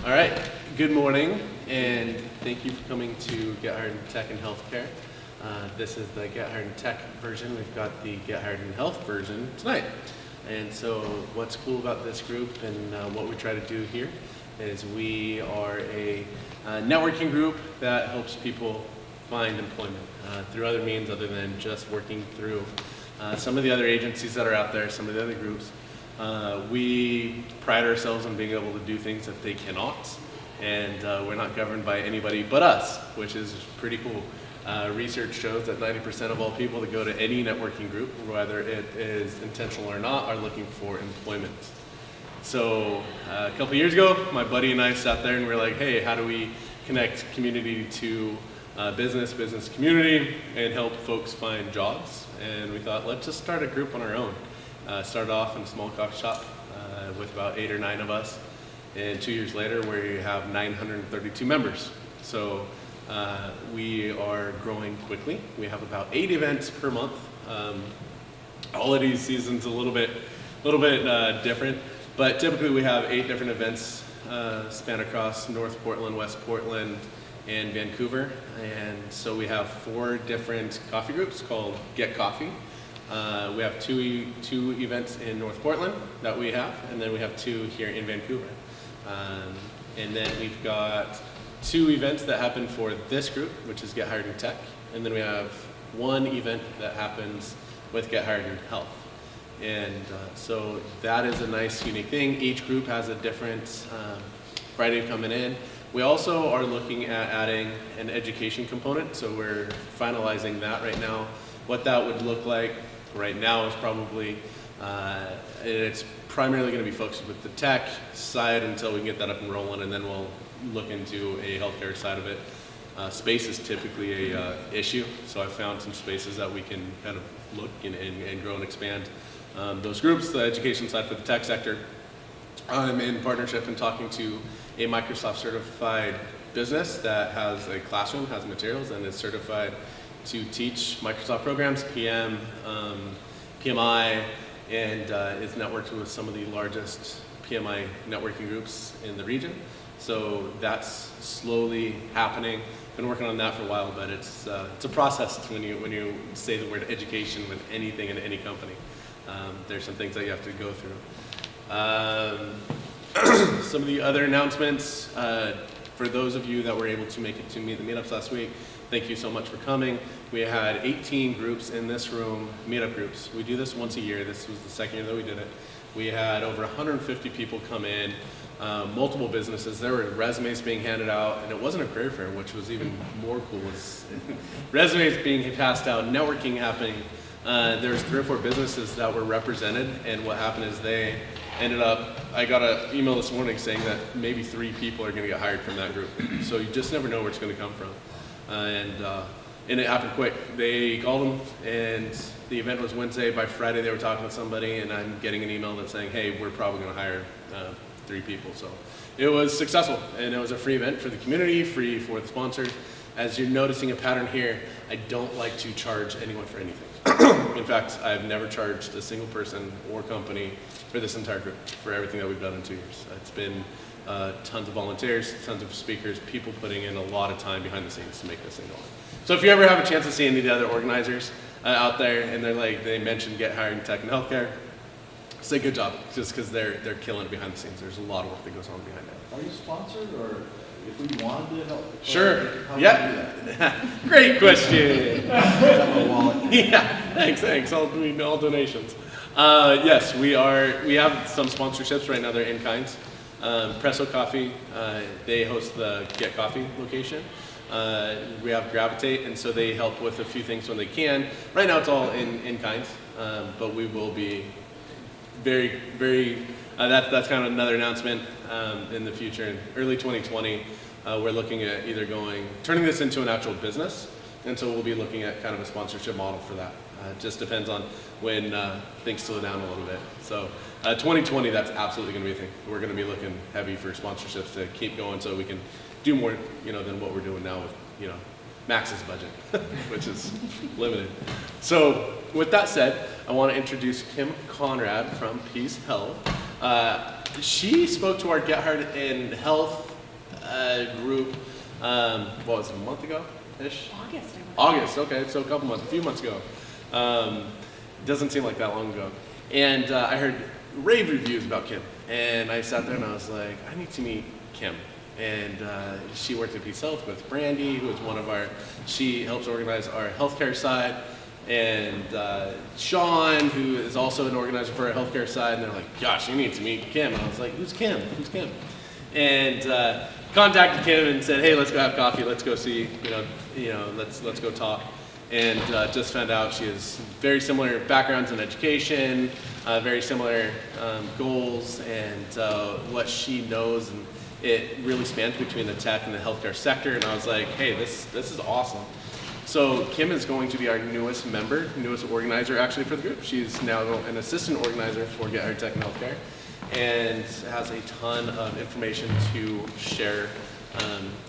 All right, good morning, and thank you for coming to Get Hired in Tech and Healthcare. This is the Get Hired in Tech version. We've got the Get Hired in Health version tonight. And so what's cool about this group and what we try to do here is we are a networking group that helps people find employment through other means other than just working through some of the other agencies that are out there, some of the other groups. We pride ourselves on being able to do things that they cannot, and we're not governed by anybody but us, which is pretty cool. Research shows that 90% of all people that go to any networking group, whether it is intentional or not, are looking for employment. So a couple years ago, my buddy and I sat there and we were like, hey, how do we connect community to business community, and help folks find jobs? And we thought, let's just start a group on our own. Started off in a small coffee shop with about 8 or 9 of us, and 2 years later we have 932 members. So we are growing quickly. We have about 8 events per month. Holiday season's a little bit different, but typically we have 8 different events span across North Portland, West Portland, and Vancouver. And so we have 4 different coffee groups called Get Coffee. We have two events in North Portland that we have, and then we have 2 here in Vancouver. And then we've got 2 events that happen for this group, which is Get Hired in Tech, and then we have 1 event that happens with Get Hired in Health. And so that is a nice, unique thing. Each group has a different variety coming in. We also are looking at adding an education component, so we're finalizing that right now. What that would look like right now is probably, it's primarily going to be focused with the tech side until we can get that up and rolling, and then we'll look into a healthcare side of it. Space is typically a issue, so I found some spaces that we can kind of look and grow and expand those groups. The education side for the tech sector, I'm in partnership and talking to a Microsoft certified business that has a classroom, has materials, and is certified to teach Microsoft programs, PM, PMI, and is networked with some of the largest PMI networking groups in the region. So that's slowly happening. Been working on that for a while, but it's a process when you say the word education with anything in any company. There's some things that you have to go through. Some of the other announcements, for those of you that were able to make it to the meetups last week, thank you so much for coming. We had 18 groups in this room, meetup groups. We do this once a year. This was the second year that we did it. We had over 150 people come in, multiple businesses. There were resumes being handed out, and it wasn't a career fair, which was even more cool. Resumes being passed out, networking happening. There's 3 or 4 businesses that were represented, and what happened is they ended up, I got an email this morning saying that maybe 3 people are going to get hired from that group. So you just never know where it's going to come from. And it happened quick. They called them, and the event was Wednesday. By Friday, they were talking to somebody, and I'm getting an email that's saying, hey, we're probably going to hire 3 people. So it was successful, and it was a free event for the community, free for the sponsors. As you're noticing a pattern here, I don't like to charge anyone for anything. In fact, I've never charged a single person or company for this entire group, for everything that we've done in 2 years. It's been tons of volunteers, tons of speakers, people putting in a lot of time behind the scenes to make this thing go on. So if you ever have a chance to see any of the other organizers out there, and they mentioned Get Hired in Tech and Healthcare, say good job, just because they're killing it behind the scenes. There's a lot of work that goes on behind it. Are you sponsored, or if we wanted to help? Sure. Yeah. Great question. Yeah. Thanks. I'll do all donations. Yes, we have some sponsorships right now. They're in kind. Presso Coffee, they host the Get Coffee location. We have Gravitate, and so they help with a few things when they can. Right now it's all in kind, but we will be very, very, that's kind of another announcement in the future. In early 2020, we're looking at either turning this into an actual business, and so we'll be looking at kind of a sponsorship model for that. It just depends on when things slow down a little bit. So 2020, that's absolutely going to be a thing. We're going to be looking heavy for sponsorships to keep going so we can do more, than what we're doing now with, Max's budget, which is limited. So with that said, I want to introduce Kim Conrad from Peace Health. she spoke to our Get Hard in Health group, what was it, a month ago-ish? August, okay, so a few months ago. Doesn't seem like that long ago. And I heard rave reviews about Kim. And I sat there and I was like, I need to meet Kim. And she worked at Peace Health with Brandy, who is she helps organize our healthcare side. And Sean, who is also an organizer for our healthcare side. And they're like, gosh, you need to meet Kim. And I was like, who's Kim? And contacted Kim and said, hey, let's go have coffee. Let's go see, let's go talk. And just found out she has very similar backgrounds in education, very similar goals, and what she knows, and it really spans between the tech and the healthcare sector. And I was like, hey, this is awesome. So Kim is going to be our newest organizer actually for the group. She's now an assistant organizer for Get Hard Tech and Healthcare, and has a ton of information to share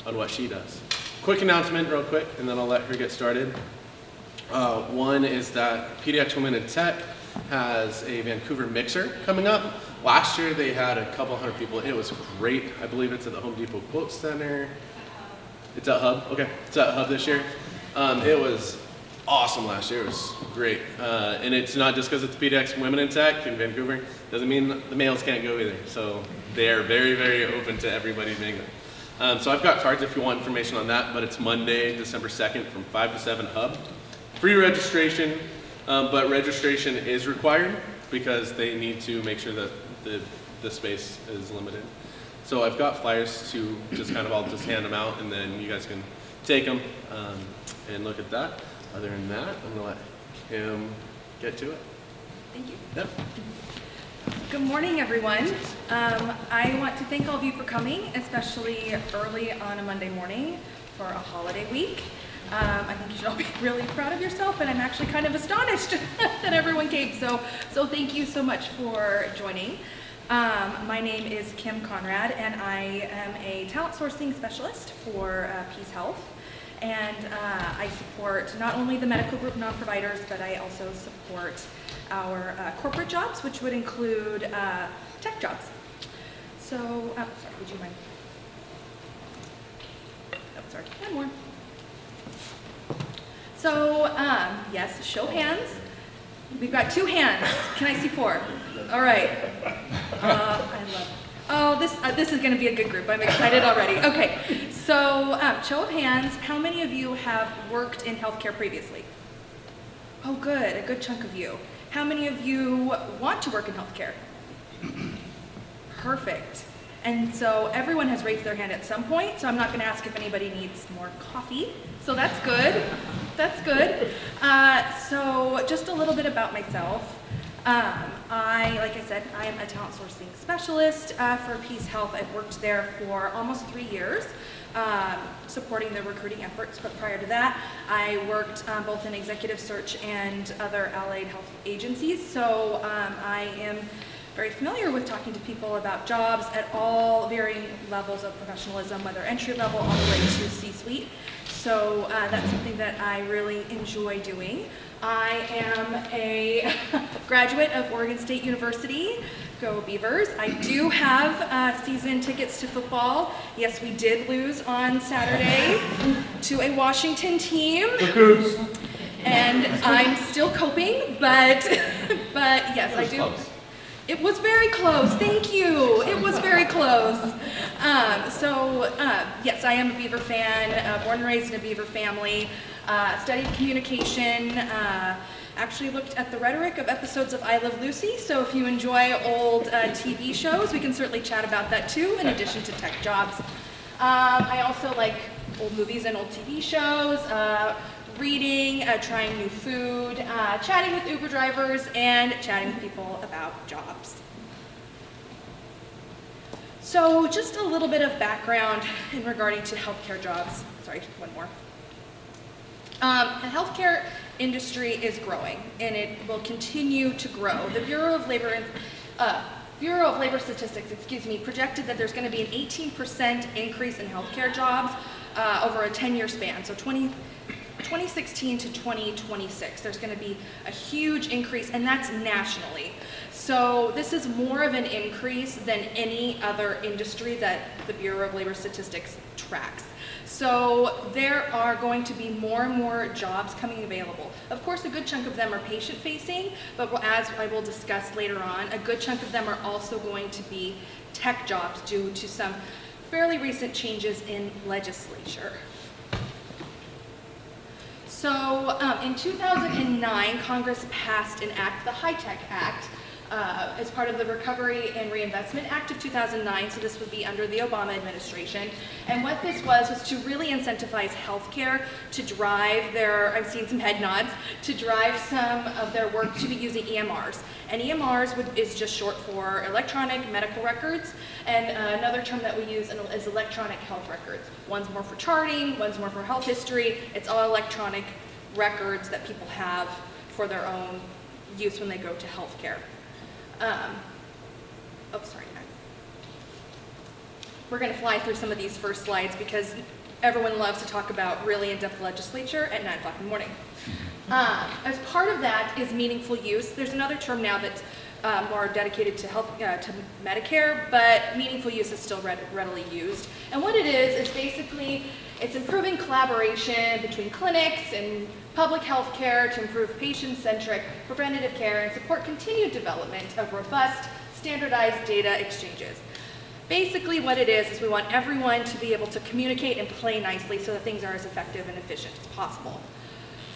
on what she does. Quick announcement real quick, and then I'll let her get started. One is that PDX Women in Tech has a Vancouver mixer coming up. Last year they had a couple hundred people. It was great. I believe it's at the Home Depot Quote Center. It's at Hub. Okay, it's at Hub this year. It was awesome last year. It was great. And it's not just because it's PDX Women in Tech in Vancouver. Doesn't mean the males can't go either. So they are very, very open to everybody being there. So I've got cards if you want information on that, but it's Monday, December 2nd from 5 to 7 Hub. Free registration, but registration is required because they need to make sure that the space is limited. So I've got flyers to I'll just hand them out, and then you guys can take them and look at that. Other than that, I'm gonna let Kim get to it. Thank you. Yep. Good morning, everyone. I want to thank all of you for coming, especially early on a Monday morning for a holiday week. I think you should all be really proud of yourself, and I'm actually kind of astonished that everyone came. So thank you so much for joining. My name is Kim Conrad, and I am a talent sourcing specialist for Peace Health. And I support not only the medical group non-providers, but I also support our corporate jobs, which would include tech jobs. So, sorry, would you mind? Oh, sorry, one more. So, yes, show hands. We've got 2 hands. Can I see 4? All right. I love. Oh, this is going to be a good group. I'm excited already. Okay. So, show of hands. How many of you have worked in healthcare previously? Oh, good. A good chunk of you. How many of you want to work in healthcare? Perfect. And so everyone has raised their hand at some point, so I'm not going to ask if anybody needs more coffee. So that's good. That's good. So just a little bit about myself. Like I said, I am a talent sourcing specialist for Peace Health. I've worked there for almost 3 years, supporting the recruiting efforts. But prior to that, I worked both in executive search and other allied health agencies. So I am very familiar with talking to people about jobs at all varying levels of professionalism, whether entry level all the way to C-suite. So that's something that I really enjoy doing. I am a graduate of Oregon State University. Go Beavers. I do have season tickets to football. Yes, we did lose on Saturday to a Washington team. And I'm still coping, but yes, I do. Close. It was very close, thank you. It was very close. Yes, I am a Beaver fan, born and raised in a Beaver family, studied communication, actually looked at the rhetoric of episodes of I Love Lucy, so if you enjoy old TV shows, we can certainly chat about that too, in addition to tech jobs. I also like old movies and old TV shows, reading, trying new food, chatting with Uber drivers, and chatting with people about jobs. So just a little bit of background in regarding to healthcare jobs. Sorry, one more. The healthcare industry is growing, and it will continue to grow. The Bureau of Labor Statistics, projected that there's going to be an 18% increase in healthcare jobs over a 10-year span. So 2016 to 2026, there's going to be a huge increase, and that's nationally. So this is more of an increase than any other industry that the Bureau of Labor Statistics tracks. So there are going to be more and more jobs coming available. Of course, a good chunk of them are patient-facing, but as I will discuss later on, a good chunk of them are also going to be tech jobs due to some fairly recent changes in legislature. So in 2009, Congress passed an act, the HITECH Act, as part of the Recovery and Reinvestment Act of 2009, so this would be under the Obama administration. And what this was to really incentivize healthcare to drive their, I've seen some head nods, to drive some of their work to be using EMRs. And EMRs is just short for electronic medical records, and another term that we use is electronic health records. One's more for charting, one's more for health history. It's all electronic records that people have for their own use when they go to healthcare. We're going to fly through some of these first slides because everyone loves to talk about really in-depth legislature at 9 o'clock in the morning. As part of that is meaningful use. There's another term now that's more dedicated to health, to Medicare, but meaningful use is still readily used. And what it is basically it's improving collaboration between clinics and public health care to improve patient-centric preventative care and support continued development of robust, standardized data exchanges. Basically what it is we want everyone to be able to communicate and play nicely so that things are as effective and efficient as possible.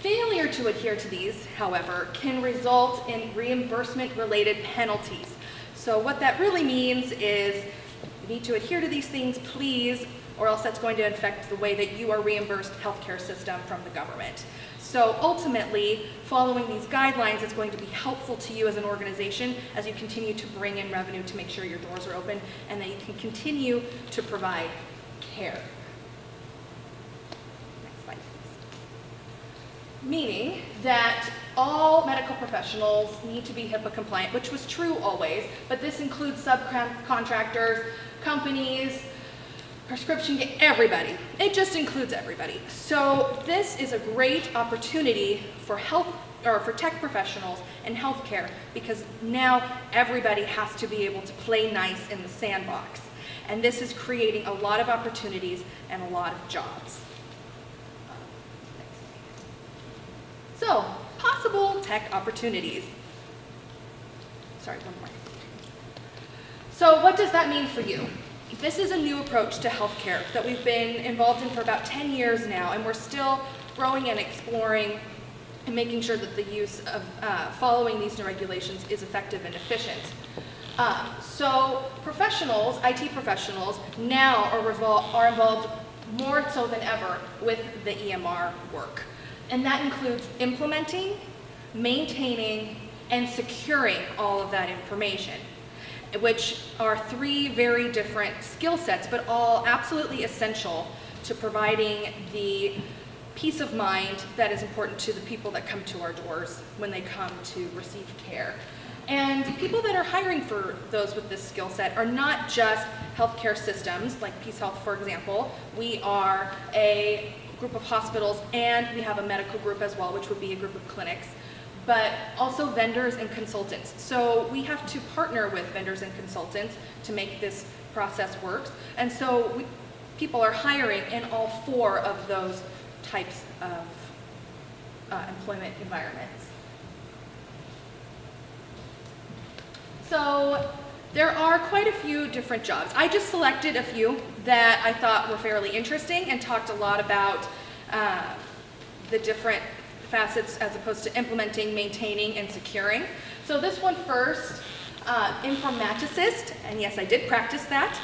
Failure to adhere to these, however, can result in reimbursement-related penalties. So what that really means is you need to adhere to these things, please, or else that's going to affect the way that you are reimbursed healthcare system from the government. So ultimately, following these guidelines is going to be helpful to you as an organization as you continue to bring in revenue to make sure your doors are open and that you can continue to provide care. Next slide, please. Meaning that all medical professionals need to be HIPAA compliant, which was true always, but this includes subcontractors, companies, prescription, everybody. It just includes everybody. So this is a great opportunity for for tech professionals and healthcare because now everybody has to be able to play nice in the sandbox. And this is creating a lot of opportunities and a lot of jobs. So, possible tech opportunities. Sorry, one more. So what does that mean for you? This is a new approach to healthcare that we've been involved in for about 10 years now, and we're still growing and exploring and making sure that the use of following these new regulations is effective and efficient. So professionals, IT professionals, now are involved more so than ever with the EMR work. And that includes implementing, maintaining, and securing all of that information, which are three very different skill sets, but all absolutely essential to providing the peace of mind that is important to the people that come to our doors when they come to receive care. And people that are hiring for those with this skill set are not just healthcare systems, like Peace Health, for example. We are a group of hospitals, and we have a medical group as well, which would be a group of clinics, but also vendors and consultants. So we have to partner with vendors and consultants to make this process work. And so people are hiring in all four of those types of employment environments. So there are quite a few different jobs. I just selected a few that I thought were fairly interesting and talked a lot about the different facets as opposed to implementing, maintaining, and securing. So this one first, informaticist, and yes, I did practice that,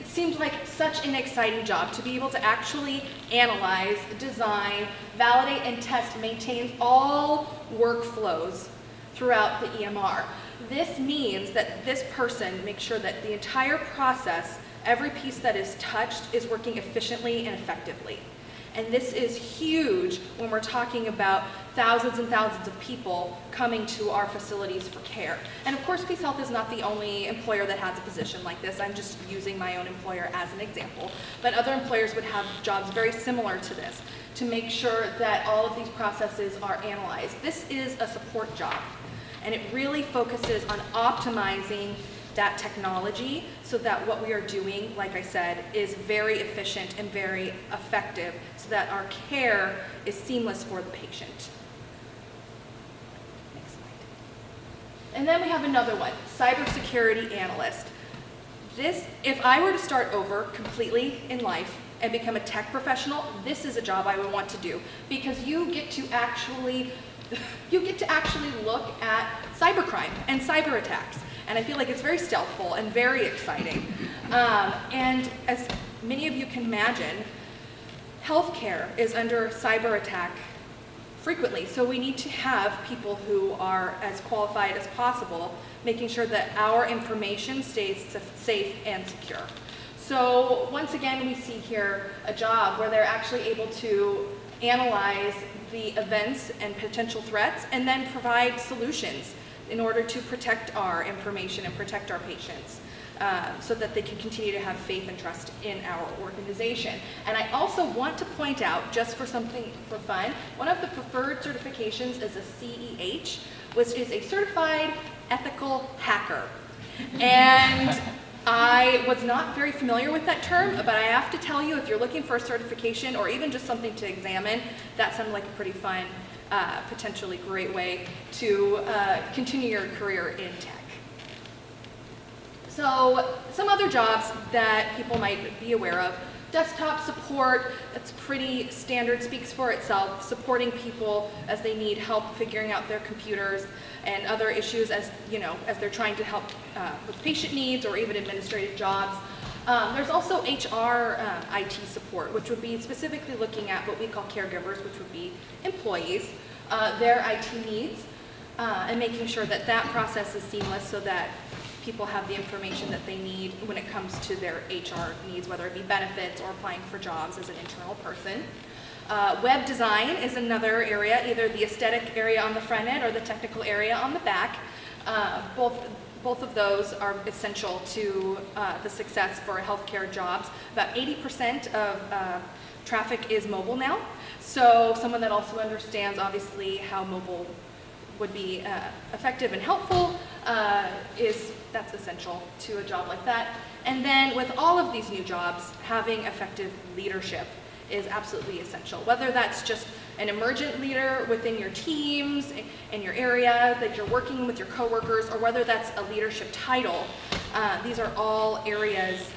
seems like such an exciting job to be able to actually analyze, design, validate, and test, maintain all workflows throughout the EMR. This means that this person makes sure that the entire process, every piece that is touched, is working efficiently and effectively. And this is huge when we're talking about thousands and thousands of people coming to our facilities for care. And of course, Peace Health is not the only employer that has a position like this. I'm just using my own employer as an example. But other employers would have jobs very similar to this to make sure that all of these processes are analyzed. This is a support job. And it really focuses on optimizing that technology so that what we are doing, like I said, is very efficient and very effective so that our care is seamless for the patient. Next slide. And then we have another one, Cybersecurity Analyst. This, if I were to start over completely in life and become a tech professional, this is a job I would want to do because you get to actually look at cybercrime and cyber attacks. And I feel like it's very stealthful and very exciting. And as many of you can imagine, healthcare is under cyber attack frequently. So we need to have people who are as qualified as possible, making sure that our information stays safe and secure. So once again, we see here a job where they're actually able to analyze the events and potential threats and then provide solutions in order to protect our information and protect our patients so that they can continue to have faith and trust in our organization. And I also want to point out, just for something for fun, one of the preferred certifications is a CEH, which is a Certified Ethical Hacker. And I was not very familiar with that term, but I have to tell you, if you're looking for a certification or even just something to examine, that sounded like a pretty fun, potentially great way to continue your career in tech. So some other jobs that people might be aware of. Desktop support, that's pretty standard, speaks for itself, supporting people as they need help figuring out their computers and other issues as they're trying to help with patient needs or even administrative jobs. There's also HR IT support, which would be specifically looking at what we call caregivers, which would be employees, their IT needs, and making sure that that process is seamless so that people have the information that they need when it comes to their HR needs, whether it be benefits or applying for jobs as an internal person. Web design is another area, either the aesthetic area on the front end or the technical area on the back. Both of those are essential to the success for healthcare jobs. About 80% of traffic is mobile now, so someone that also understands obviously how mobile would be effective and helpful that's essential to a job like that. And then with all of these new jobs, having effective leadership is absolutely essential. Whether that's just an emergent leader within your teams, in your area, that you're working with your coworkers, or whether that's a leadership title, these are all areas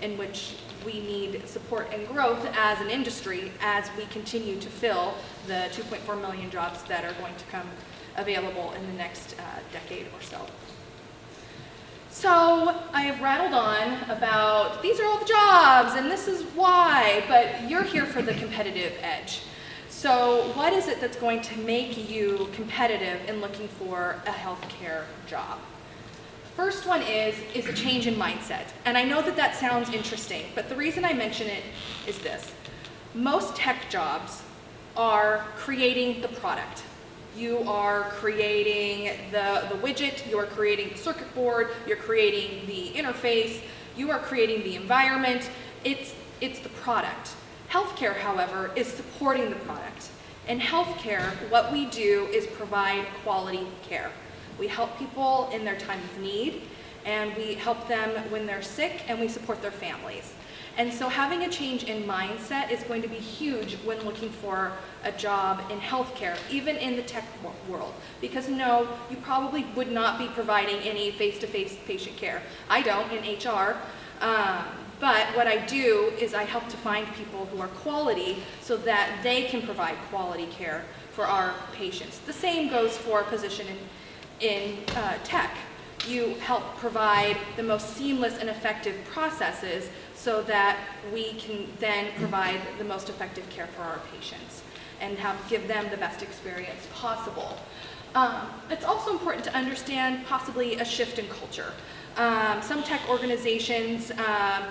in which we need support and growth as an industry as we continue to fill the 2.4 million jobs that are going to come available in the next decade or so. So I have rattled on about these are all the jobs and this is why, but you're here for the competitive edge. So what is it that's going to make you competitive in looking for a healthcare job? First one is a change in mindset. And I know that sounds interesting, but the reason I mention it is this. Most tech jobs are creating the product. You are creating the widget, you are creating the circuit board, you're creating the interface, you are creating the environment. It's the product. Healthcare, however, is supporting the product. In healthcare, what we do is provide quality care. We help people in their time of need, and we help them when they're sick, and we support their families. And so having a change in mindset is going to be huge when looking for a job in healthcare, even in the tech world. Because no, you probably would not be providing any face-to-face patient care. I don't in HR, but what I do is I help to find people who are quality so that they can provide quality care for our patients. The same goes for a position in tech. You help provide the most seamless and effective processes so that we can then provide the most effective care for our patients and give them the best experience possible. It's also important to understand possibly a shift in culture. Some tech organizations have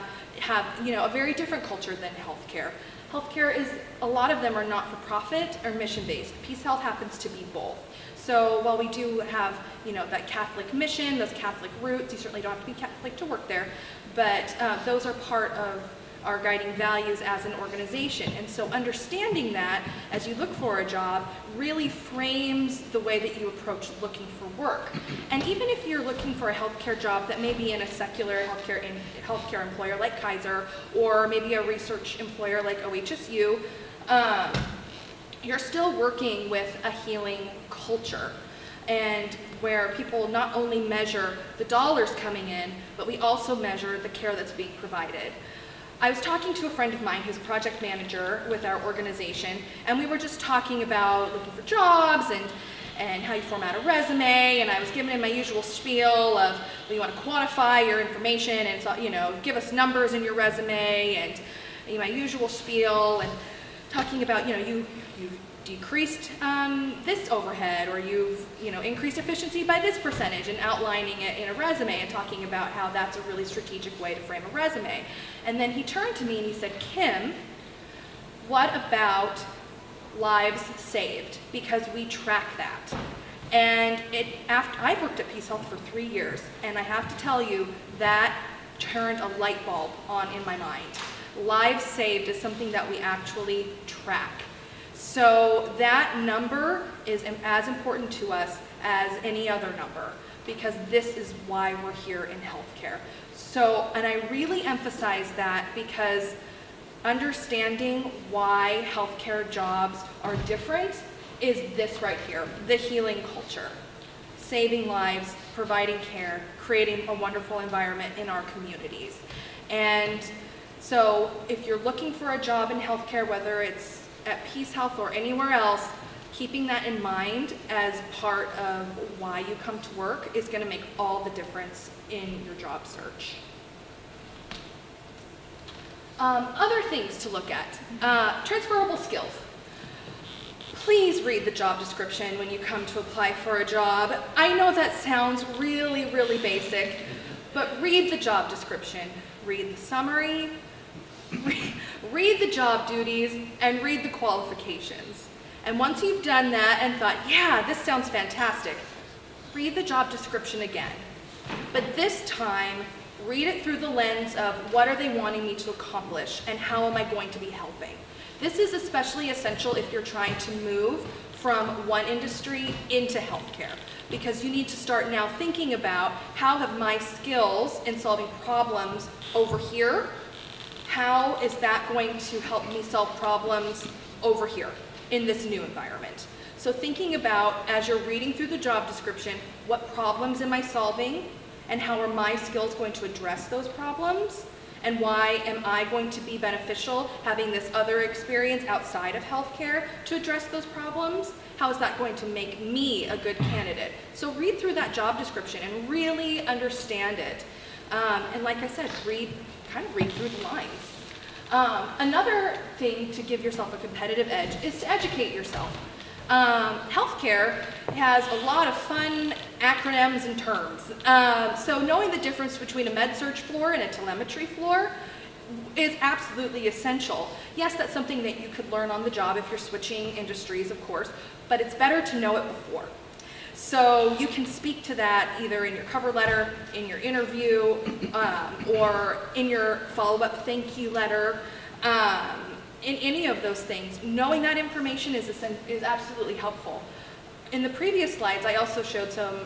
a very different culture than healthcare. Healthcare is, a lot of them are not-for-profit or mission-based. Peace Health happens to be both. So while we do have, that Catholic mission, those Catholic roots, you certainly don't have to be Catholic to work there, but those are part of our guiding values as an organization. And so understanding that as you look for a job really frames the way that you approach looking for work. And even if you're looking for a healthcare job that may be in a secular healthcare employer like Kaiser, or maybe a research employer like OHSU, you're still working with a healing culture, and where people not only measure the dollars coming in, but we also measure the care that's being provided. I was talking to a friend of mine who's a project manager with our organization, and we were just talking about looking for jobs and how you format a resume, and I was giving him my usual spiel of, well, you want to quantify your information, and so, give us numbers in your resume, and my usual spiel, and talking about, you've decreased this overhead, or you've increased efficiency by this percentage, and outlining it in a resume and talking about how that's a really strategic way to frame a resume. And then he turned to me and he said, Kim, what about lives saved? Because we track that. And after I've worked at Peace Health for 3 years, and I have to tell you that turned a light bulb on in my mind. Lives saved is something that we actually track. So that number is as important to us as any other number, because this is why we're here in healthcare. So, and I really emphasize that because understanding why healthcare jobs are different is this right here, the healing culture. Saving lives, providing care, creating a wonderful environment in our communities. And so if you're looking for a job in healthcare, whether it's at Peace Health or anywhere else, keeping that in mind as part of why you come to work is going to make all the difference in your job search. Other things to look at, transferable skills. Please read the job description when you come to apply for a job. I know that sounds really, really basic, but read the job description, read the summary, read the job duties, and read the qualifications. And once you've done that and thought, yeah, this sounds fantastic, read the job description again. But this time, read it through the lens of what are they wanting me to accomplish and how am I going to be helping. This is especially essential if you're trying to move from one industry into healthcare, because you need to start now thinking about how have my skills in solving problems over here, how is that going to help me solve problems over here in this new environment. So thinking about, as you're reading through the job description, what problems am I solving and how are my skills going to address those problems, and why am I going to be beneficial having this other experience outside of healthcare to address those problems? How is that going to make me a good candidate? So read through that job description and really understand it. And like I said, kind of read through the lines. Another thing to give yourself a competitive edge is to educate yourself. Healthcare has a lot of fun acronyms and terms. So knowing the difference between a med-surg floor and a telemetry floor is absolutely essential. Yes, that's something that you could learn on the job if you're switching industries, of course, but it's better to know it before. So you can speak to that either in your cover letter, in your interview, or in your follow-up thank you letter. In any of those things, knowing that information is absolutely helpful. In the previous slides, I also showed some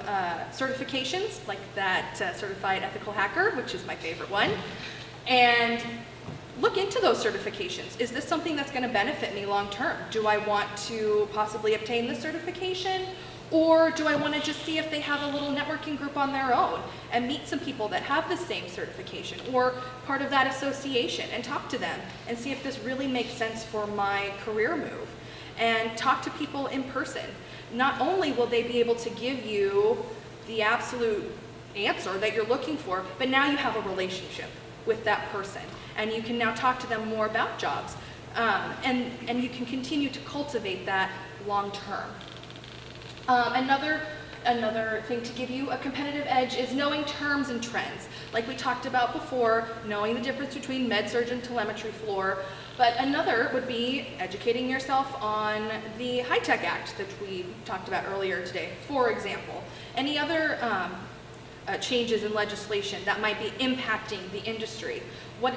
certifications, like that Certified Ethical Hacker, which is my favorite one. And look into those certifications. Is this something that's going to benefit me long term? Do I want to possibly obtain this certification? Or do I want to just see if they have a little networking group on their own and meet some people that have the same certification or part of that association and talk to them and see if this really makes sense for my career move? And talk to people in person. Not only will they be able to give you the absolute answer that you're looking for, but now you have a relationship with that person and you can now talk to them more about jobs. And you can continue to cultivate that long term. Another thing to give you a competitive edge is knowing terms and trends. Like we talked about before, knowing the difference between med-surg and telemetry floor. But another would be educating yourself on the HITECH Act that we talked about earlier today, for example. Any other changes in legislation that might be impacting the industry.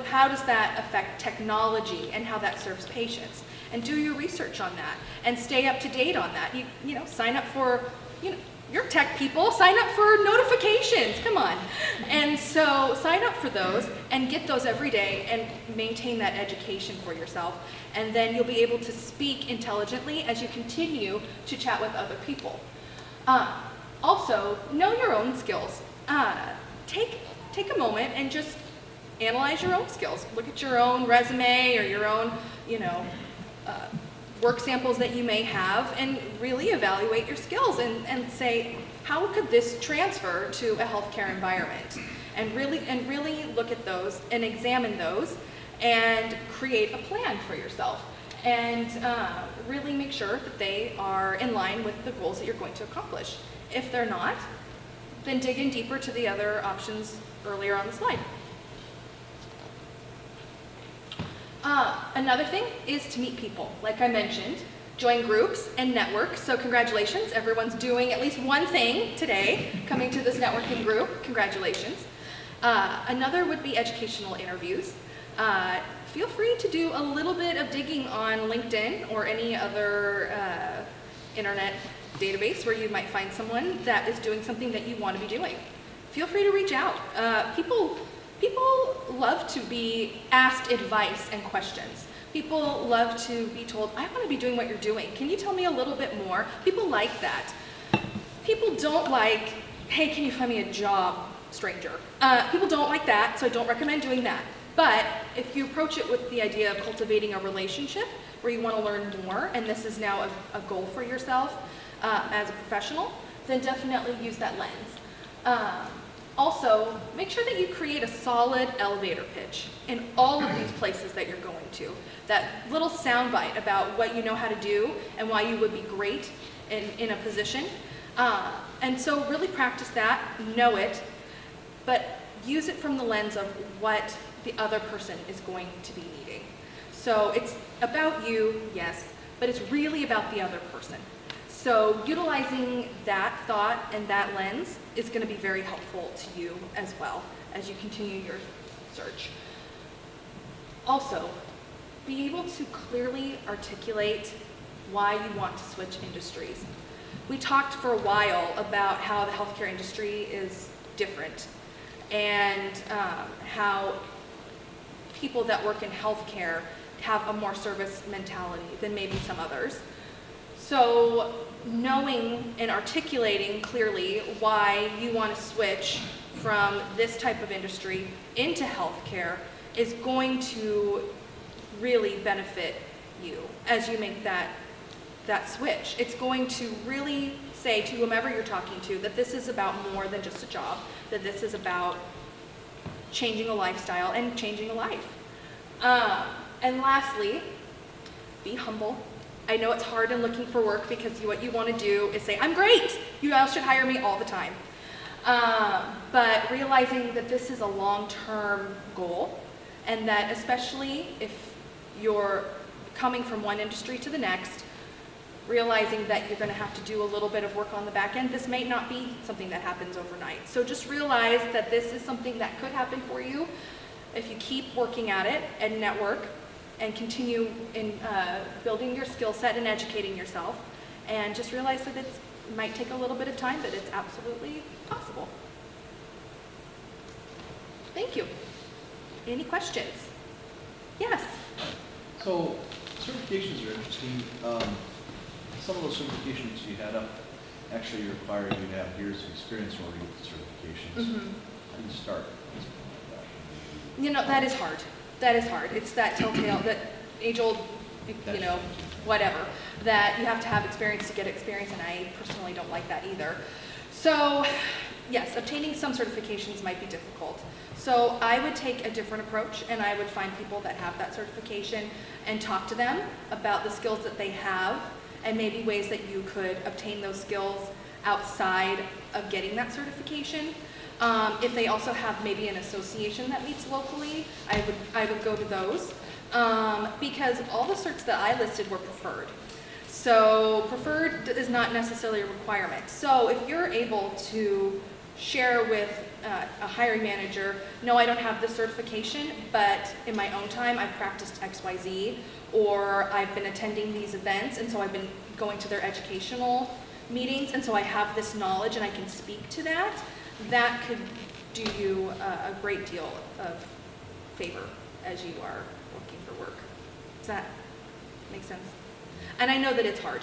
How does that affect technology and how that serves patients? And do your research on that and stay up to date on that. You know, sign up for, you know, you're tech people, sign up for notifications, come on. And so sign up for those and get those every day and maintain that education for yourself. And then you'll be able to speak intelligently as you continue to chat with other people. Also, know your own skills. Take a moment and just analyze your own skills. Look at your own resume or your own, you know, work samples that you may have and really evaluate your skills and say, how could this transfer to a healthcare environment? And really look at those and examine those and create a plan for yourself. And really make sure that they are in line with the goals that you're going to accomplish. If they're not, then dig in deeper to the other options earlier on the slide. Another thing is to meet people. Like I mentioned, join groups and network. So congratulations, everyone's doing at least one thing today, coming to this networking group. Congratulations. Another would be educational interviews. Feel free to do a little bit of digging on LinkedIn or any other internet database where you might find someone that is doing something that you want to be doing. Feel free to reach out. People love to be asked advice and questions. People love to be told, I want to be doing what you're doing. Can you tell me a little bit more? People like that. People don't like, hey, can you find me a job, stranger? People don't like that, so I don't recommend doing that. But if you approach it with the idea of cultivating a relationship where you want to learn more, and this is now a goal for yourself as a professional, then definitely use that lens. Also, make sure that you create a solid elevator pitch in all of these places that you're going to. That little soundbite about what you know how to do and why you would be great in a position. And so really practice that, know it, but use it from the lens of what the other person is going to be needing. So it's about you, yes, but it's really about the other person. So utilizing that thought and that lens is going to be very helpful to you as well as you continue your search. Also, be able to clearly articulate why you want to switch industries. We talked for a while about how the healthcare industry is different and how people that work in healthcare have a more service mentality than maybe some others. So knowing and articulating clearly why you want to switch from this type of industry into healthcare is going to really benefit you as you make that switch. It's going to really say to whomever you're talking to that this is about more than just a job, that this is about changing a lifestyle and changing a life. And lastly, be humble. I know it's hard in looking for work because what you want to do is say, I'm great, you all should hire me all the time. But realizing that this is a long-term goal and that especially if you're coming from one industry to the next, realizing that you're going to have to do a little bit of work on the back end, this may not be something that happens overnight. So just realize that this is something that could happen for you if you keep working at it and network and continue in building your skill set and educating yourself. And just realize that it might take a little bit of time, but it's absolutely possible. Thank you. Any questions? Yes? So, certifications are interesting. Some of those certifications you had up actually require you to have years of experience in order to get the certifications. Mm-hmm. How do you start? You know, that is hard. That is hard. It's that telltale, that age-old, you know, whatever, that you have to have experience to get experience, and I personally don't like that either. So, yes, obtaining some certifications might be difficult. So I would take a different approach, and I would find people that have that certification and talk to them about the skills that they have and maybe ways that you could obtain those skills outside of getting that certification. If they also have maybe an association that meets locally, I would go to those because all the certs that I listed were preferred. So preferred is not necessarily a requirement. So if you're able to share with a hiring manager, no, I don't have this certification, but in my own time, I've practiced XYZ, or I've been attending these events, and so I've been going to their educational meetings, and so I have this knowledge and I can speak to that. That could do you a great deal of favor as you are looking for work. Does that make sense? And I know that it's hard.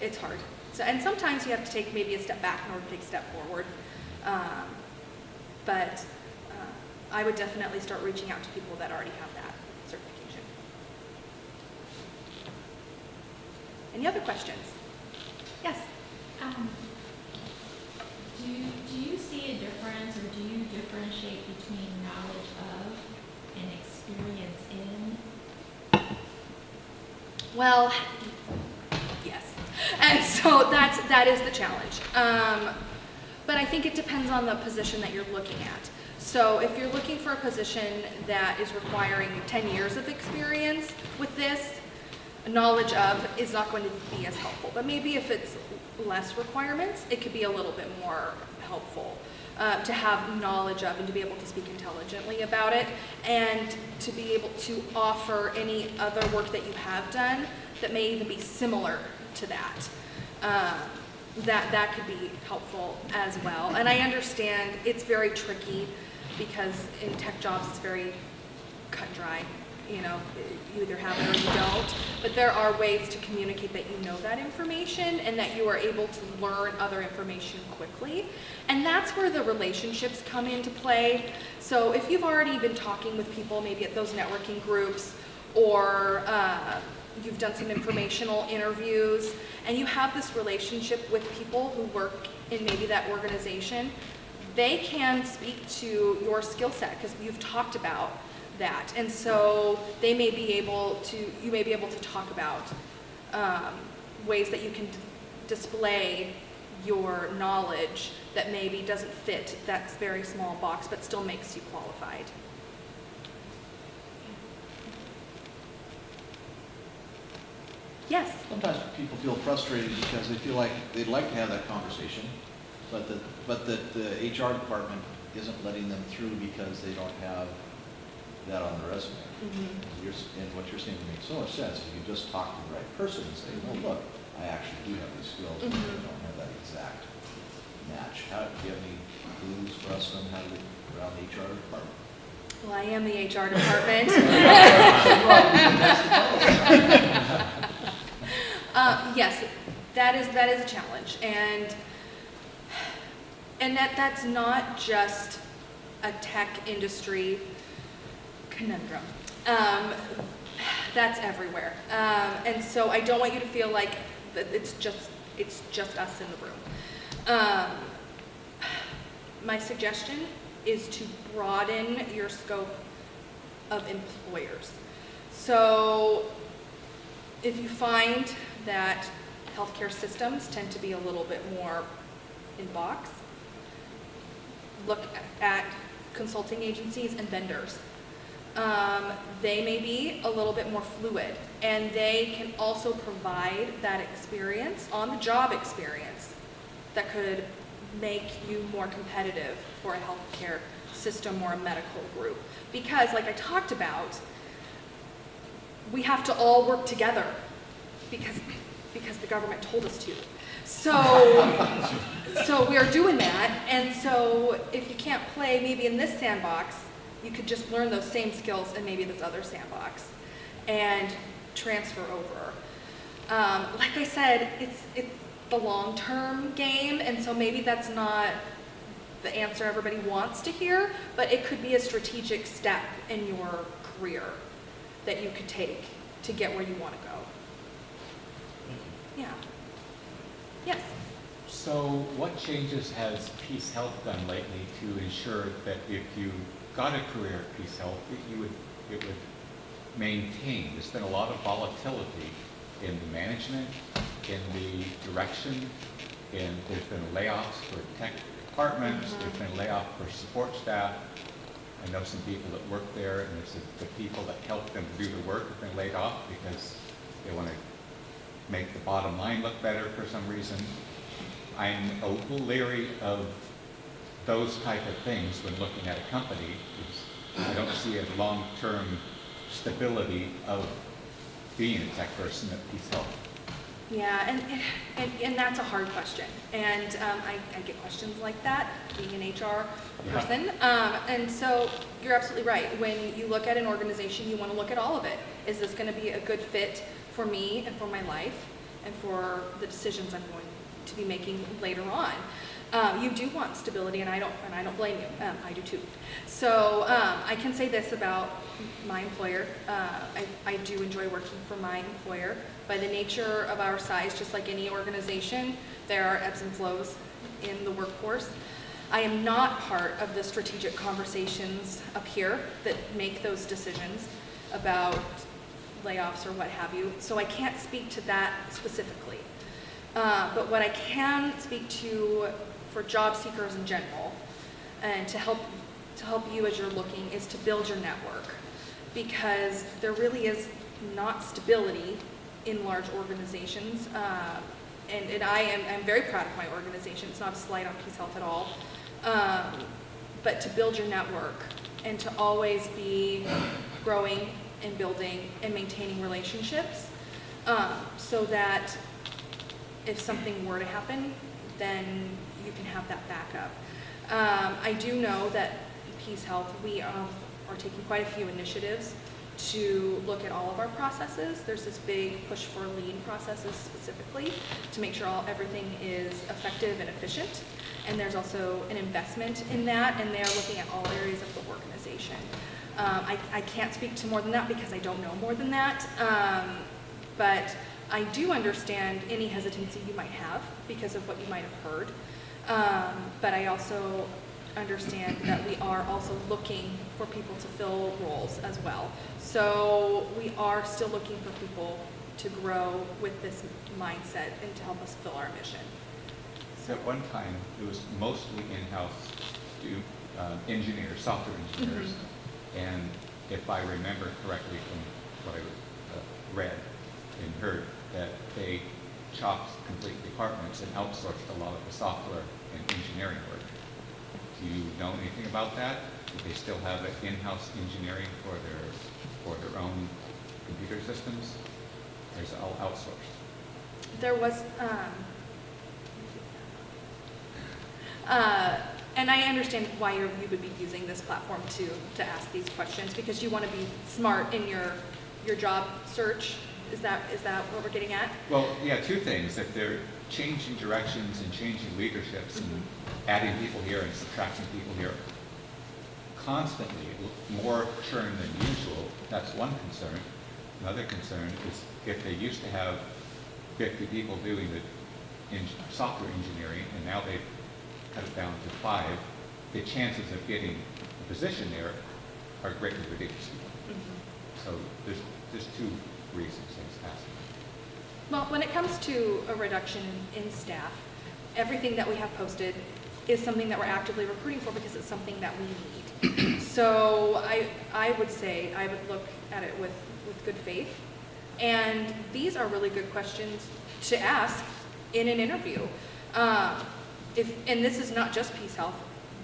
It's hard. So, and sometimes you have to take maybe a step back in order to take a step forward. But I would definitely start reaching out to people that already have that certification. Any other questions? Yes? Do you see a difference, or do you differentiate between knowledge of and experience in? Well, yes. And so that is the challenge. But I think it depends on the position that you're looking at. So if you're looking for a position that is requiring 10 years of experience with this, knowledge of is not going to be as helpful. But maybe if it's less requirements, it could be a little bit more helpful to have knowledge of and to be able to speak intelligently about it, and to be able to offer any other work that you have done that may even be similar to that. That could be helpful as well. And I understand it's very tricky because in tech jobs it's very cut and dry. You know, you either have it or you don't. But there are ways to communicate that you know that information and that you are able to learn other information quickly. And that's where the relationships come into play. So if you've already been talking with people maybe at those networking groups, or you've done some informational interviews, and you have this relationship with people who work in maybe that organization, they can speak to your skill set because you've talked about that. And so they may be able to, you may be able to talk about ways that you can display your knowledge that maybe doesn't fit that very small box but still makes you qualified. Yes? Sometimes people feel frustrated because they feel like they'd like to have that conversation, but that the HR department isn't letting them through because they don't have that on their resume. Mm-hmm. And what you're saying makes so much sense. If you just talk to the right person and say, well, look, I actually do have these skills, but I don't have that exact match. Do you have any clues for us on how to get around the HR department? Well, I am the HR department. Yes, that is a challenge, and that's not just a tech industry conundrum. That's everywhere, and so I don't want you to feel like that it's just us in the room. My suggestion is to broaden your scope of employers. So if you find that healthcare systems tend to be a little bit more in box, look at consulting agencies and vendors. They may be a little bit more fluid, and they can also provide that experience, on-the-job experience, that could make you more competitive for a healthcare system or a medical group. Because, like I talked about, we have to all work together because the government told us to. So we are doing that, and so if you can't play maybe in this sandbox, you could just learn those same skills in maybe this other sandbox and transfer over. Like I said, it's the long-term game, and so maybe that's not the answer everybody wants to hear, but it could be a strategic step in your career that you could take to get where you want to go. Yeah. Yes? So what changes has Peace Health done lately to ensure that if you got a career at Peace Health, it would maintain? There's been a lot of volatility in the management, in the direction, and there's been layoffs for tech departments, there's been layoffs for support staff. I know some people that work there, and it's the people that help them do the work have been laid off because they want to make the bottom line look better for some reason. I'm a little leery of those type of things when looking at a company, is I don't see a long-term stability of being a tech person at Peace Health. Yeah, and that's a hard question. And I get questions like that, being an HR person. And so you're absolutely right. When you look at an organization, you want to look at all of it. Is this going to be a good fit for me and for my life and for the decisions I'm going to be making later on? You do want stability, and I don't blame you. I do too. So I can say this about my employer. I do enjoy working for my employer. By the nature of our size, just like any organization, there are ebbs and flows in the workforce. I am not part of the strategic conversations up here that make those decisions about layoffs or what have you. So I can't speak to that specifically. But what I can speak to for job seekers in general, and to help you as you're looking, is to build your network, because there really is not stability in large organizations, and I'm very proud of my organization. It's not a slight on Peace Health at all, but to build your network and to always be growing and building and maintaining relationships, so that if something were to happen, then you can have that backup. I do know that Peace Health, we are taking quite a few initiatives to look at all of our processes. There's this big push for lean processes specifically to make sure everything is effective and efficient. And there's also an investment in that, and they're looking at all areas of the organization. I can't speak to more than that because I don't know more than that. But I do understand any hesitancy you might have because of what you might have heard. But I also understand that we are also looking for people to fill roles as well. So we are still looking for people to grow with this mindset and to help us fill our mission. At one time, it was mostly in-house engineers, software engineers. And if I remember correctly from what I read and heard, that they chopped complete departments and outsourced a lot of the software and engineering work. Do you know anything about that? Do they still have in-house engineering for their own computer systems? Or is it all outsourced? There was, and I understand why you would be using this platform to ask these questions, because you want to be smart in your job search. Is that what we're getting at? Well, yeah, two things. If they're changing directions and changing leaderships and adding people here and subtracting people here constantly, more churn than usual, that's one concern. Another concern is if they used to have 50 people doing the software engineering and now they've cut it down to 5, the chances of getting a position there are greatly reduced. So there's two reasons things happen. Well, when it comes to a reduction in staff, everything that we have posted is something that we're actively recruiting for because it's something that we need. So I would say I would look at it with good faith. And these are really good questions to ask in an interview. And this is not just Peace Health,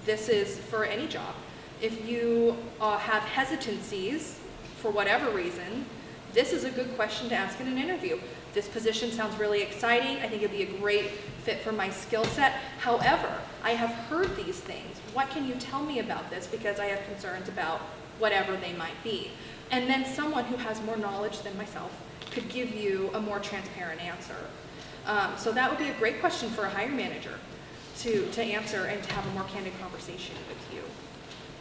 this is for any job. If you have hesitancies for whatever reason, this is a good question to ask in an interview. This position sounds really exciting. I think it'd be a great fit for my skill set. However, I have heard these things. What can you tell me about this? Because I have concerns about whatever they might be. And then someone who has more knowledge than myself could give you a more transparent answer. So that would be a great question for a hiring manager to answer and to have a more candid conversation with you.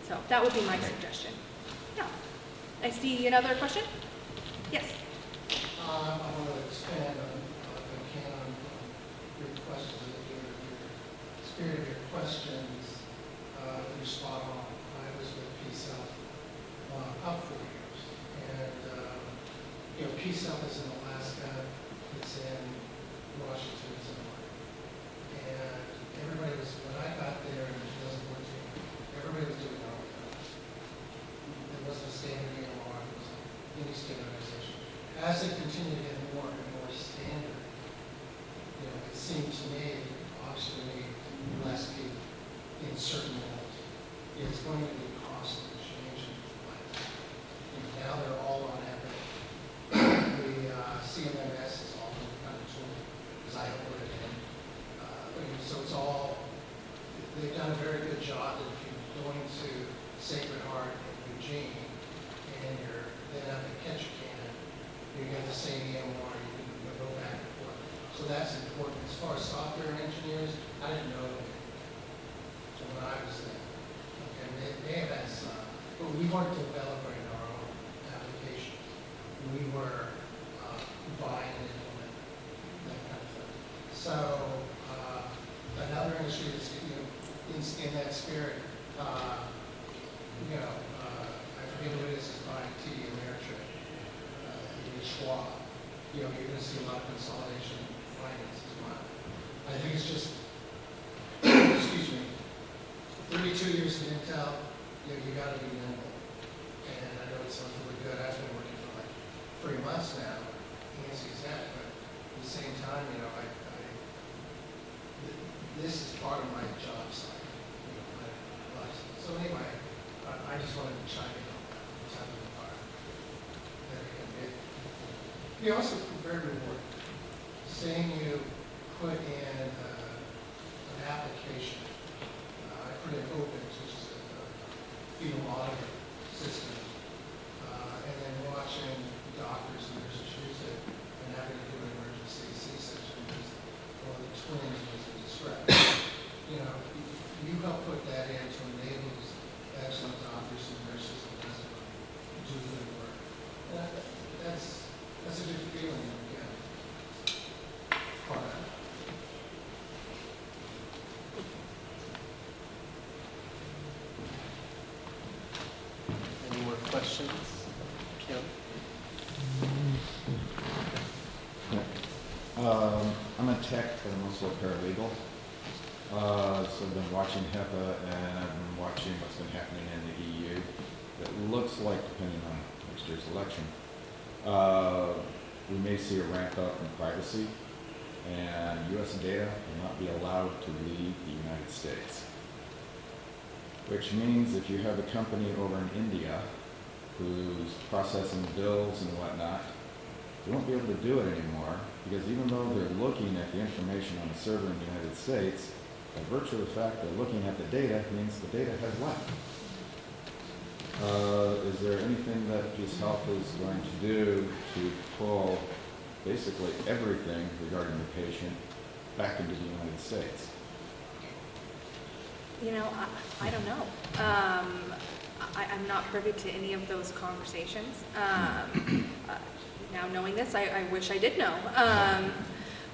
So that would be my suggestion. Yeah. I see another question? Yes. I want to expand on, if I can, on your questions, your spirit of your questions. You're spot on. I was with Peace Health about 4 years. And, Peace Health is in Alaska. It's in Washington. It's in Oregon. And everybody was, when I got there in 2014, everybody was doing their own thing. There wasn't a standard EMR. There wasn't any standardization. As it continued to get more and more standard, it seemed to me, obviously, we need less people. in certain roles. It's going to be constantly changing like that. And now they're all on Epic. The CMMS is all kind of tool, because I don't put it in. So it's all, they've done a very good job that if you're going to Sacred Heart in Eugene, and you're then up at Ketchikan, you get the same EMR, you can go back and forth. So that's important. As far as software engineers, I didn't know them when I was there. Okay, they have had some, but we weren't developing our own application. We were buying and implementing, that kind of thing. So another industry that's, in that spirit, I forget who it is buying TD Ameritrade, Schwab. You're going to see a lot of consolidation in finance as well. I think it's just, excuse me, 32 years in Intel, you got to be nimble. And I know it sounds really good. I've been working for like 3 months now, Nancy's that, but at the same time, this is part of my job site. So anyway, I just wanted to chime in on that. Time of the fire. You also very rewarding. Seeing you put in an application. I put in OPEX, which is a fetal monitor system, and then watching doctors and nurses use it and having to do an emergency C-section because one of the twins was in distress. You help put that in to enable excellent doctors and nurses and do good work. That's a good feeling when you get part of it. Any more questions? Kim? I'm a tech, but I'm also a paralegal. So I've been watching HEPA and I've been watching what's been happening in the EU. It looks like, depending on next year's election, we may see a ramp up in privacy, and U.S. data will not be allowed to leave the United States. Which means if you have a company over in India who's processing bills and whatnot, they won't be able to do it anymore, because even though they're looking at the information on the server in the United States, by virtue of the fact they're looking at the data means the data has left. Is there anything that Peace Health is going to do to pull basically everything regarding the patient back into the United States? I don't know. I'm not privy to any of those conversations. Now knowing this, I wish I did know.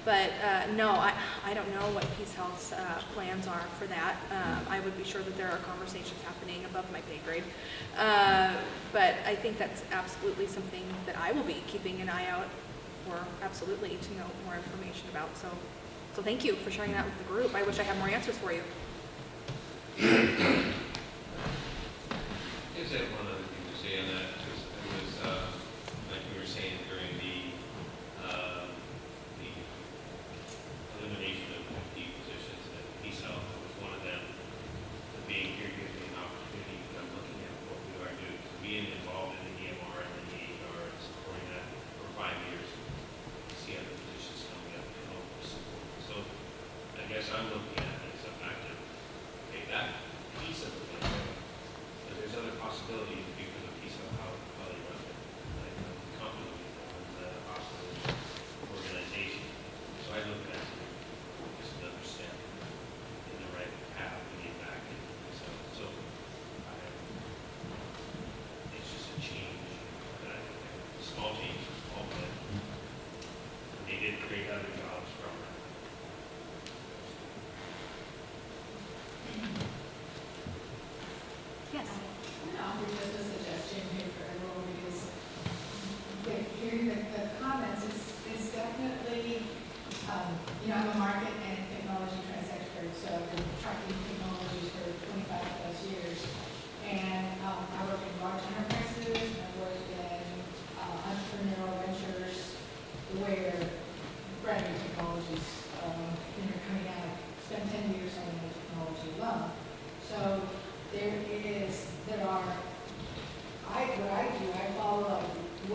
But no, I don't know what Peace Health's plans are for that. I would be sure that there are conversations happening above my pay grade. But I think that's absolutely something that I will be keeping an eye out for, absolutely, to know more information about. So thank you for sharing that with the group. I wish I had more answers for you. I just have one other thing to say on that, because it was, like we were saying during the elimination of the positions at Peace Health, it was one of them. The being here gives me an opportunity to come looking at what we are doing, being involved in the EMR and the EHR and supporting that for 5 years. See other positions coming up to help support. So I guess I'm looking at it as a fact of, okay, that piece of it, but there's other possibilities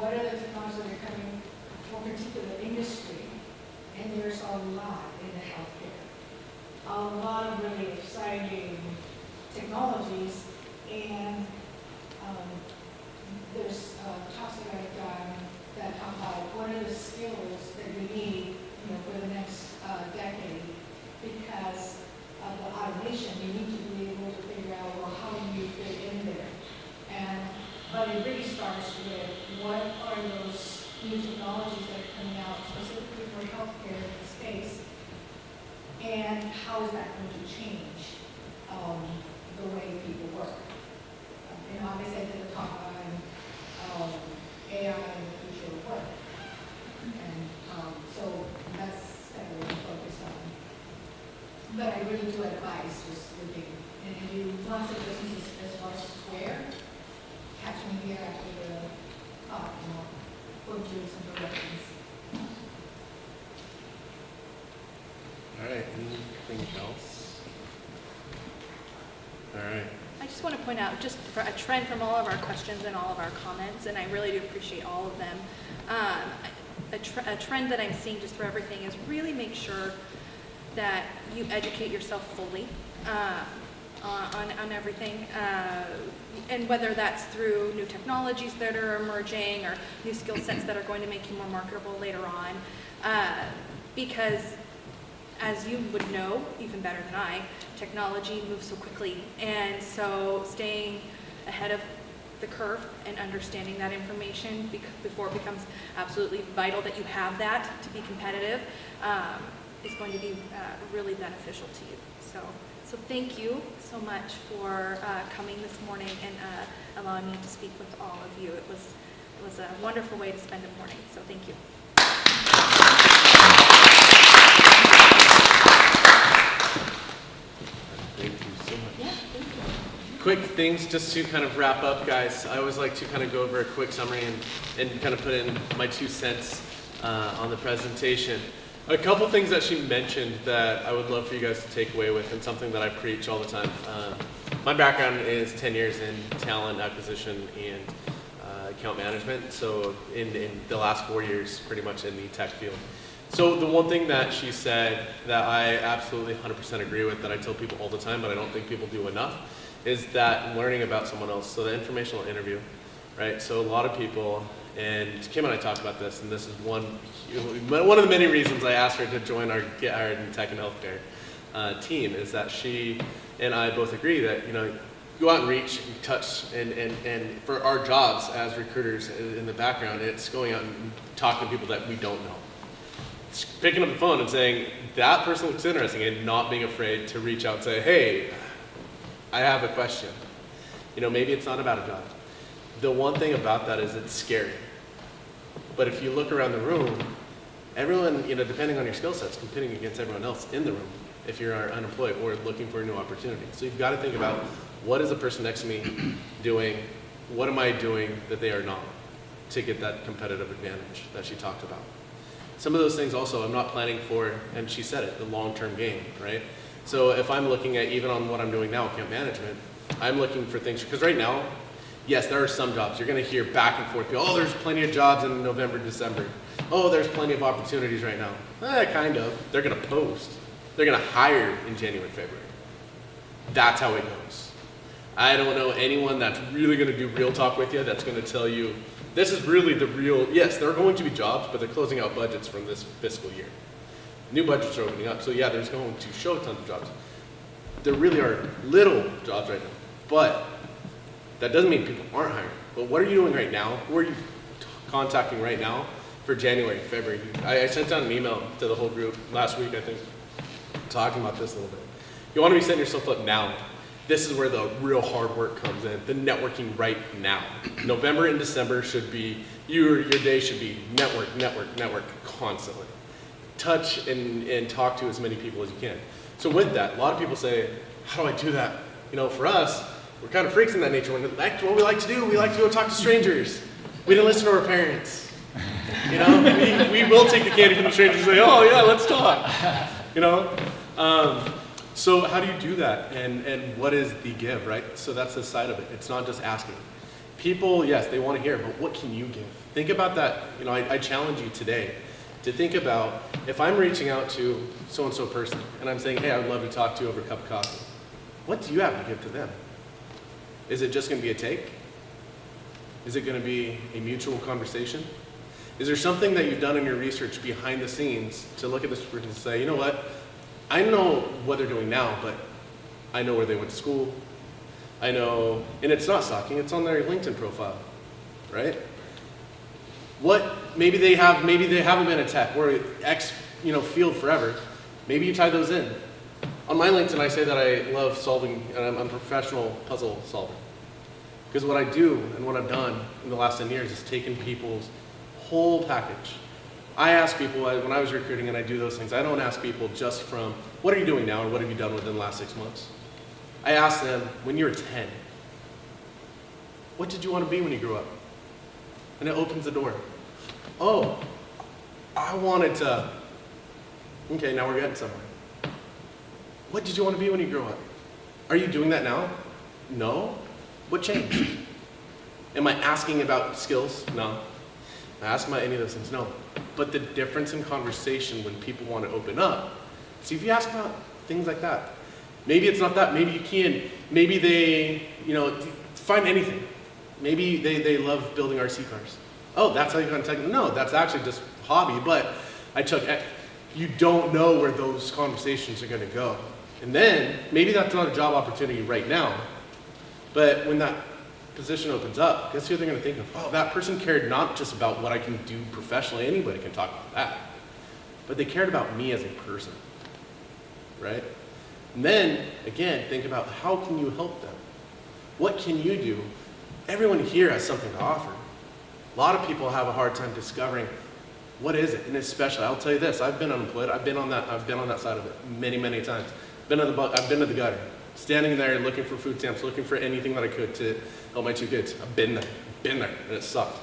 what are the technologies that are coming for a particular industry, and there's a lot in the healthcare. A lot of really exciting technologies, and there's talks that I've done that talk about what are the skills that we need, for the next decade, because of the automation, you need to be able to figure out, well, how do you fit in there? But it really starts with what are those new technologies that are coming out specifically for healthcare in this case, and how is that going to change the way people work? Obviously I did a talk on AI and the future of work, and so that's kind of what I'm focused on. But I really do advise just looking, and if you want to businesses as far as Square, catch me here after the talk, and I'll point you in some directions. All right, anything else? All right. I just want to point out just for a trend from all of our questions and all of our comments, and I really do appreciate all of them. A trend that I'm seeing just for everything is really make sure that you educate yourself fully on everything, and whether that's through new technologies that are emerging or new skill sets that are going to make you more marketable later on, because as you would know even better than I, technology moves so quickly, and so staying ahead of the curve and understanding that information before it becomes absolutely vital that you have that to be competitive is going to be really beneficial to you. So thank you so much for coming this morning and allowing me to speak with all of you. It was a wonderful way to spend a morning, so thank you. Thank you so much. Yeah, thank you. Quick things just to kind of wrap up, guys. I always like to kind of go over a quick summary and kind of put in my 2 cents on the presentation. A couple things that she mentioned that I would love for you guys to take away with, and something that I preach all the time. My background is 10 years in talent acquisition and account management. So in the last 4 years, pretty much in the tech field. So the one thing that she said that I absolutely 100% agree with, that I tell people all the time, but I don't think people do enough, is that learning about someone else. So the informational interview, right? So a lot of people, and Kim and I talked about this, and this is one of the many reasons I asked her to join our Get Hired in Tech and Healthcare team, is that she and I both agree that, go out and reach and touch, and for our jobs as recruiters in the background, it's going out and talking to people that we don't know. It's picking up the phone and saying, that person looks interesting, and not being afraid to reach out and say, hey, I have a question. Maybe it's not about a job. The one thing about that is it's scary. But if you look around the room, everyone, depending on your skill sets, competing against everyone else in the room if you're unemployed or looking for a new opportunity. So you've got to think about, what is the person next to me doing? What am I doing that they are not, to get that competitive advantage that she talked about? Some of those things also, I'm not planning for, and she said it, the long-term game, right? So if I'm looking at, even on what I'm doing now, account management, I'm looking for things, because right now, yes, there are some jobs. You're going to hear back and forth. Oh, there's plenty of jobs in November, December. Oh, there's plenty of opportunities right now. Kind of. They're going to post. They're going to hire in January, February. That's how it goes. I don't know anyone that's really going to do real talk with you that's going to tell you, this is really the real, yes, there are going to be jobs, but they're closing out budgets from this fiscal year. New budgets are opening up. So yeah, there's going to show tons of jobs. There really are little jobs right now. But that doesn't mean people aren't hiring. But what are you doing right now? Who are you contacting right now for January, February? I sent out an email to the whole group last week, I think, talking about this a little bit. You want to be setting yourself up now. This is where the real hard work comes in, the networking right now. November and December should be, your day should be network constantly. Touch and talk to as many people as you can. So with that, a lot of people say, how do I do that? For us, we're kind of freaks in that nature. That's what we like to do. We like to go talk to strangers. We didn't listen to our parents. We will take the candy from the strangers and say, oh yeah, let's talk. So how do you do that? And what is the give, right? So that's the side of it. It's not just asking. People, yes, they want to hear, but what can you give? Think about that. You know, I challenge you today to think about if I'm reaching out to so-and-so person and I'm saying, hey, I would love to talk to you over a cup of coffee. What do you have to give to them? Is it just going to be a take? Is it going to be a mutual conversation? Is there something that you've done in your research behind the scenes to look at this person and say, you know what? I know what they're doing now, but I know where they went to school. I know, and it's not stalking, it's on their LinkedIn profile, right? Maybe they haven't been a tech or X, field forever. Maybe you tie those in. On my LinkedIn, I say that I love solving, and I'm a professional puzzle solver. Because what I do and what I've done in the last 10 years is taken people's whole package. I ask people, when I was recruiting and I do those things, I don't ask people just from, what are you doing now or what have you done within the last 6 months? I ask them, when you were 10, what did you want to be when you grew up? And it opens the door. Oh, I wanted to, okay, now we're getting somewhere. What did you want to be when you grew up? Are you doing that now? No. What changed? Am I asking about skills? No. Am I asking about any of those things? No. But the difference in conversation when people want to open up, see if you ask about things like that, maybe it's not that, maybe you can, maybe they, find anything. Maybe they love building RC cars. Oh, that's how you got into tech? No, that's actually just hobby, but you don't know where those conversations are going to go. And then, maybe that's not a job opportunity right now, but when that position opens up, guess who they're going to think of? Oh, that person cared not just about what I can do professionally, anybody can talk about that, but they cared about me as a person, right? And then, again, think about how can you help them? What can you do? Everyone here has something to offer. A lot of people have a hard time discovering what is it, and especially, I'll tell you this, I've been unemployed, I've been on that side of it many, many times. I've been to the gutter, standing there looking for food stamps, looking for anything that I could to help my 2 kids. I've been there, and it sucked.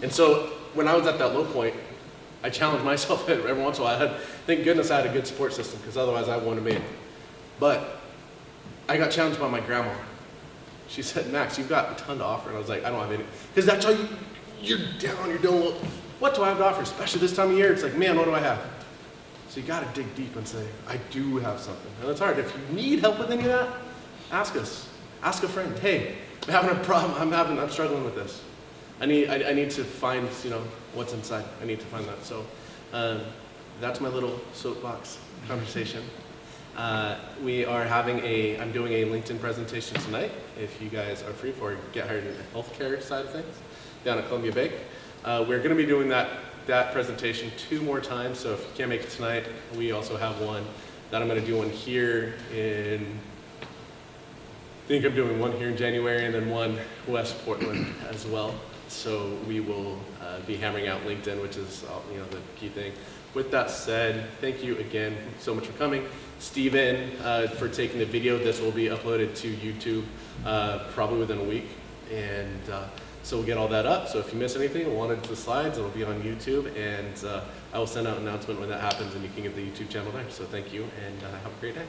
And so when I was at that low point, I challenged myself every once in a while. Thank goodness I had a good support system, because otherwise I wouldn't have made it. But I got challenged by my grandma. She said, Max, you've got a ton to offer. And I was like, I don't have any. Because that's how you're down, you're doing, well, what do I have to offer? Especially this time of year, it's like, man, what do I have? So you got to dig deep and say, I do have something. And it's hard. If you need help with any of that, ask us. Ask a friend. Hey, I'm having a problem. I'm struggling with this. I need to find, what's inside. I need to find that. So that's my little soapbox conversation. I'm doing a LinkedIn presentation tonight. If you guys are free for Get Hired in the healthcare side of things, down at Columbia Bank. We're going to be doing that presentation 2 more times, so if you can't make it tonight, we also have one that I'm going to do one here I think I'm doing one here in January and then one West Portland as well. So we will be hammering out LinkedIn, which is the key thing. With that said, thank you again so much for coming. Steven, for taking the video. This will be uploaded to YouTube probably within a week. And so we'll get all that up. So if you miss anything, wanted the slides, it'll be on YouTube. And I will send out an announcement when that happens and you can get the YouTube channel there. So thank you and have a great day.